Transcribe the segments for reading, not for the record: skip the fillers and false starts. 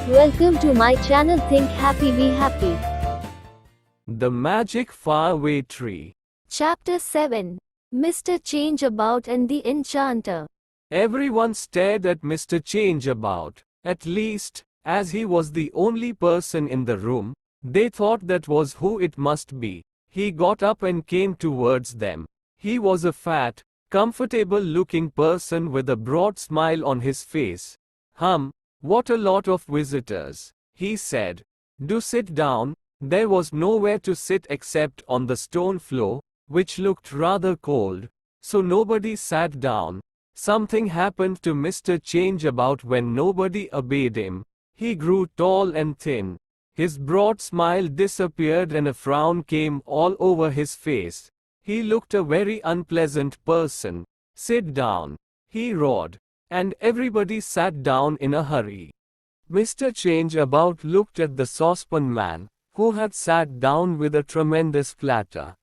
Welcome to my channel Think Happy Be Happy. The Magic Faraway Tree. Chapter 7. Mr. Change-About and the Enchanter. Everyone stared at Mr. Change-About. At least, as he was the only person in the room, they thought that was who it must be. He got up and came towards them. He was a fat, comfortable-looking person with a broad smile on his face. What a lot of visitors, he said. Do sit down. There was nowhere to sit except on the stone floor, which looked rather cold, so nobody sat down. Something happened to Mr. Change-About when nobody obeyed him. He grew tall and thin. His broad smile disappeared and a frown came all over his face. He looked a very unpleasant person. Sit down, he roared, and everybody sat down in a hurry. Mr. Change-About looked at the saucepan man, who had sat down with a tremendous clatter.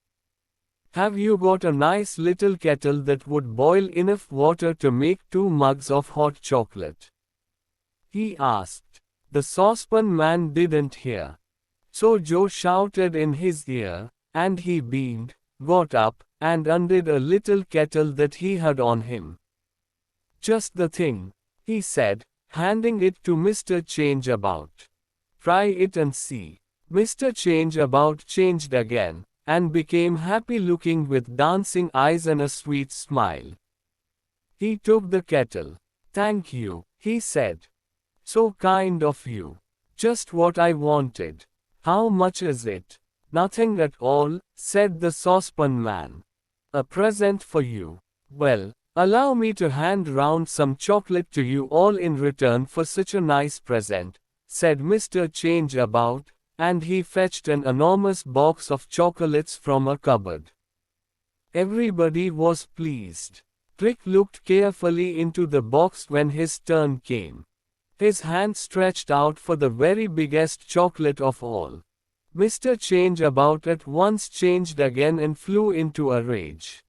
Have you got a nice little kettle that would boil enough water to make 2 mugs of hot chocolate? He asked. The saucepan man didn't hear. So Joe shouted in his ear, and he beamed, got up, and undid a little kettle that he had on him. Just the thing, he said, handing it to Mr. Change-About. Try it and see. Mr. Change-About changed again, and became happy-looking with dancing eyes and a sweet smile. He took the kettle. Thank you, he said. So kind of you. Just what I wanted. How much is it? Nothing at all, said the saucepan man. A present for you. Well, allow me to hand round some chocolate to you all in return for such a nice present, said Mr. Change-About, and he fetched an enormous box of chocolates from a cupboard. Everybody was pleased. Trick looked carefully into the box when his turn came. His hand stretched out for the very biggest chocolate of all. Mr. Change-About at once changed again and flew into a rage.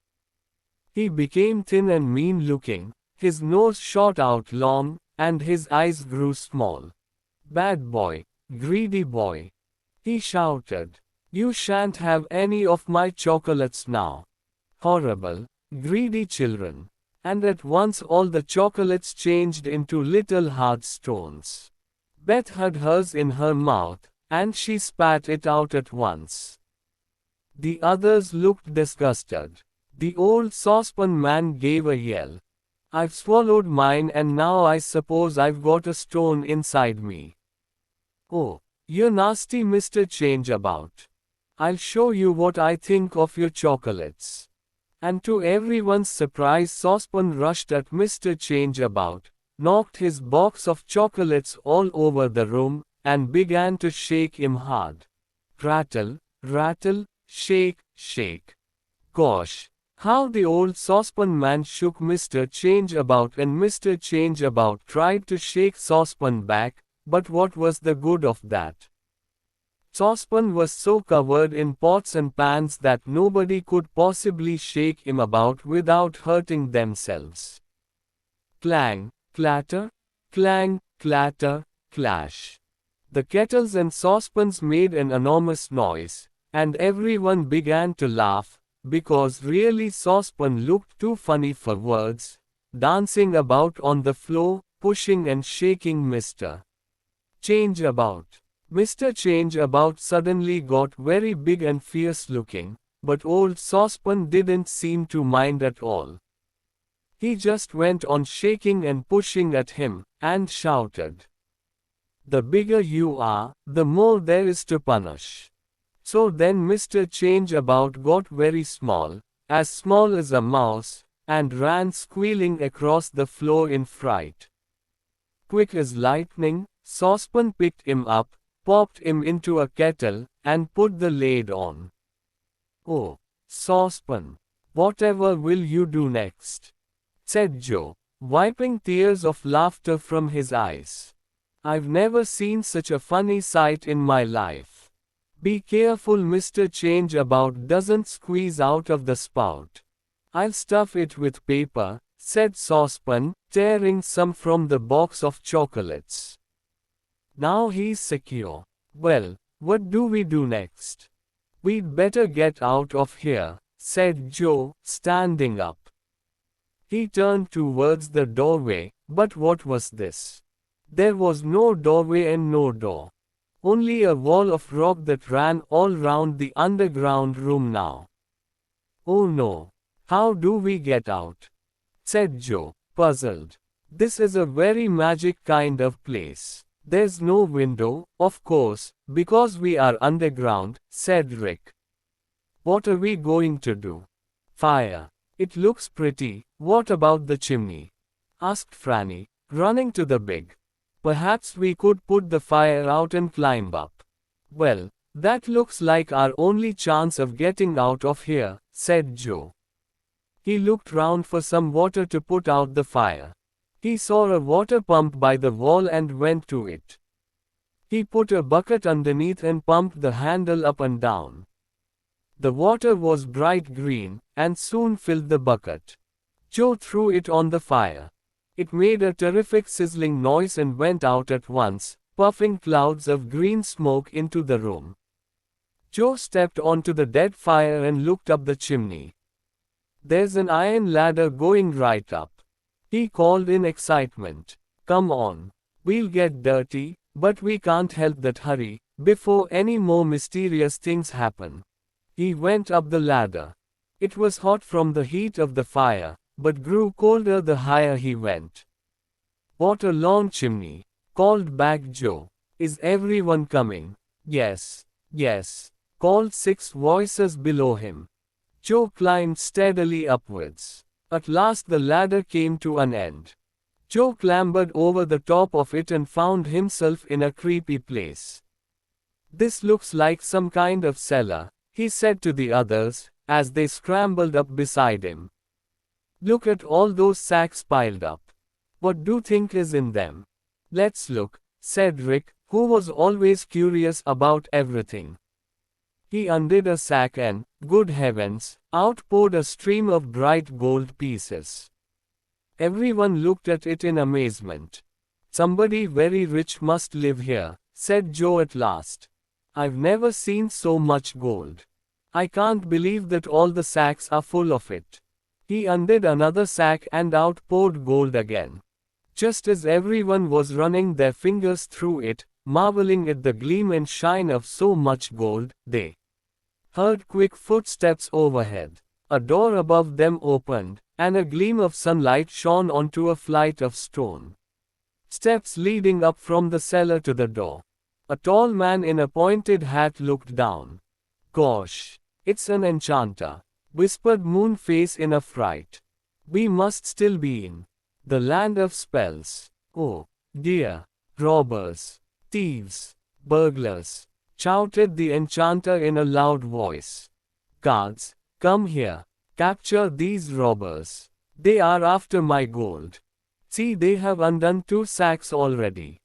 He became thin and mean-looking, his nose shot out long, and his eyes grew small. Bad boy, greedy boy, he shouted. You shan't have any of my chocolates now. Horrible, greedy children. And at once all the chocolates changed into little hard stones. Beth had hers in her mouth, and she spat it out at once. The others looked disgusted. The old saucepan man gave a yell. I've swallowed mine and now I suppose I've got a stone inside me. Oh, you nasty Mr. Change-About. I'll show you what I think of your chocolates. And to everyone's surprise, saucepan rushed at Mr. Change-About, knocked his box of chocolates all over the room, and began to shake him hard. Rattle, rattle, shake, shake. Gosh! How the old saucepan man shook Mr. Change-About, and Mr. Change-About tried to shake saucepan back, but what was the good of that? Saucepan was so covered in pots and pans that nobody could possibly shake him about without hurting themselves. Clang, clatter, clang, clatter, clash. The kettles and saucepans made an enormous noise, and everyone began to laugh, because really saucepan looked too funny for words, dancing about on the floor, pushing and shaking Mr. Change-About. Mr. Change-About suddenly got very big and fierce looking, but old saucepan didn't seem to mind at all. He just went on shaking and pushing at him, and shouted. The bigger you are, the more there is to punish. So then Mr. Change-About got very small as a mouse, and ran squealing across the floor in fright. Quick as lightning, saucepan picked him up, popped him into a kettle, and put the lid on. Oh, saucepan, whatever will you do next? Said Joe, wiping tears of laughter from his eyes. I've never seen such a funny sight in my life. Be careful Mr. Change-About doesn't squeeze out of the spout. I'll stuff it with paper, said saucepan, tearing some from the box of chocolates. Now he's secure. Well, what do we do next? We'd better get out of here, said Joe, standing up. He turned towards the doorway, but what was this? There was no doorway and no door. Only a wall of rock that ran all round the underground room now. Oh no! How do we get out? Said Joe, puzzled. This is a very magic kind of place. There's no window, of course, because we are underground, said Rick. What are we going to do? Fire. It looks pretty. What about the chimney? Asked Franny, running to the big. Perhaps we could put the fire out and climb up. Well, that looks like our only chance of getting out of here, said Joe. He looked round for some water to put out the fire. He saw a water pump by the wall and went to it. He put a bucket underneath and pumped the handle up and down. The water was bright green, and soon filled the bucket. Joe threw it on the fire. It made a terrific sizzling noise and went out at once, puffing clouds of green smoke into the room. Joe stepped onto the dead fire and looked up the chimney. There's an iron ladder going right up. He called in excitement. Come on. We'll get dirty, but we can't help that. Hurry, before any more mysterious things happen. He went up the ladder. It was hot from the heat of the fire, but grew colder the higher he went. What a long chimney, called back Joe. Is everyone coming? Yes, yes, called 6 voices below him. Joe climbed steadily upwards. At last the ladder came to an end. Joe clambered over the top of it and found himself in a creepy place. This looks like some kind of cellar, he said to the others, as they scrambled up beside him. Look at all those sacks piled up. What do you think is in them? Let's look, said Rick, who was always curious about everything. He undid a sack and, good heavens, out poured a stream of bright gold pieces. Everyone looked at it in amazement. Somebody very rich must live here, said Joe at last. I've never seen so much gold. I can't believe that all the sacks are full of it. He undid another sack and out poured gold again. Just as everyone was running their fingers through it, marveling at the gleam and shine of so much gold, they heard quick footsteps overhead. A door above them opened, and a gleam of sunlight shone onto a flight of stone steps leading up from the cellar to the door. A tall man in a pointed hat looked down. Gosh, it's an enchanter, whispered Moonface in a fright. We must still be in the land of spells. Oh, dear. Robbers, thieves, burglars, shouted the enchanter in a loud voice. Guards, come here. Capture these robbers. They are after my gold. See, they have undone 2 sacks already.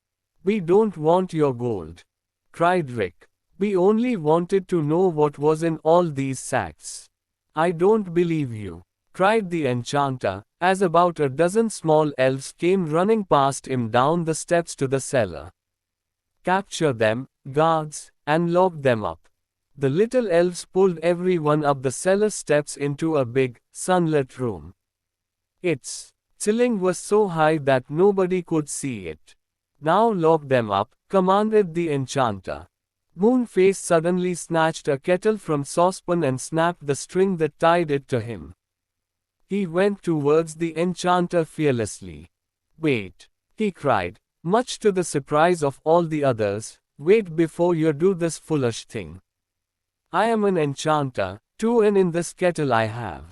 We don't want your gold, cried Rick. We only wanted to know what was in all these sacks. I don't believe you, cried the enchanter, as about a dozen small elves came running past him down the steps to the cellar. Capture them, guards, and lock them up. The little elves pulled everyone up the cellar steps into a big, sunlit room. Its ceiling was so high that nobody could see it. Now lock them up, commanded the enchanter. Moonface suddenly snatched a kettle from saucepan and snapped the string that tied it to him. He went towards the enchanter fearlessly. Wait, he cried, much to the surprise of all the others, wait before you do this foolish thing. I am an enchanter, too, and in this kettle I have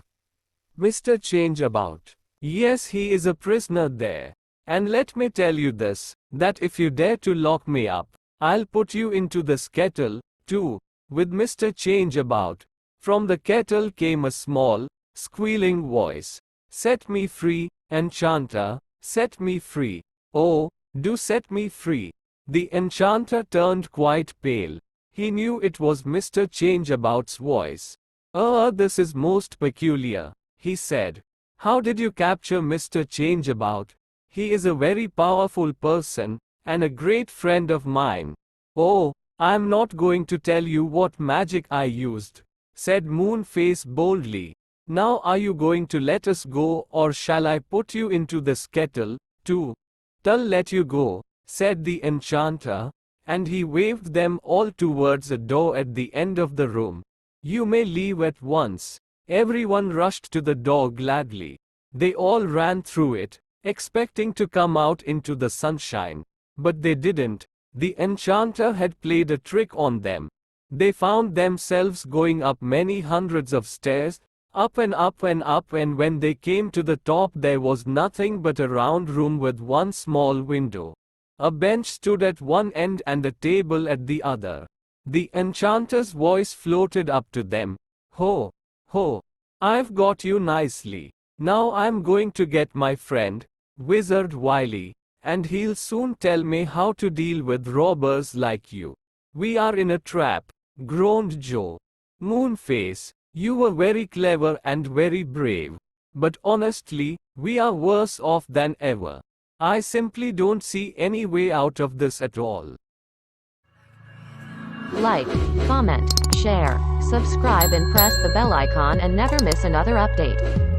Mr. Change-About. Yes, he is a prisoner there. And let me tell you this, that if you dare to lock me up, I'll put you into this kettle, too, with Mr. Change-About. From the kettle came a small, squealing voice. Set me free, enchanter, set me free. Oh, do set me free. The enchanter turned quite pale. He knew it was Mr. Change-About's voice. This is most peculiar, he said. How did you capture Mr. Change-About? He is a very powerful person, and a great friend of mine. Oh, I'm not going to tell you what magic I used, said Moonface boldly. Now are you going to let us go, or shall I put you into this kettle, too? I'll let you go, said the enchanter, and he waved them all towards a door at the end of the room. You may leave at once. Everyone rushed to the door gladly. They all ran through it, expecting to come out into the sunshine. But they didn't. The enchanter had played a trick on them. They found themselves going up many hundreds of stairs, up and up and up, and when they came to the top there was nothing but a round room with one small window. A bench stood at one end and a table at the other. The enchanter's voice floated up to them. Ho! Ho! I've got you nicely. Now I'm going to get my friend, Wizard Wily, and he'll soon tell me how to deal with robbers like you. We are in a trap, groaned Joe. Moonface, you were very clever and very brave. But honestly, we are worse off than ever. I simply don't see any way out of this at all. Like, comment, share, subscribe and press the bell icon and never miss another update.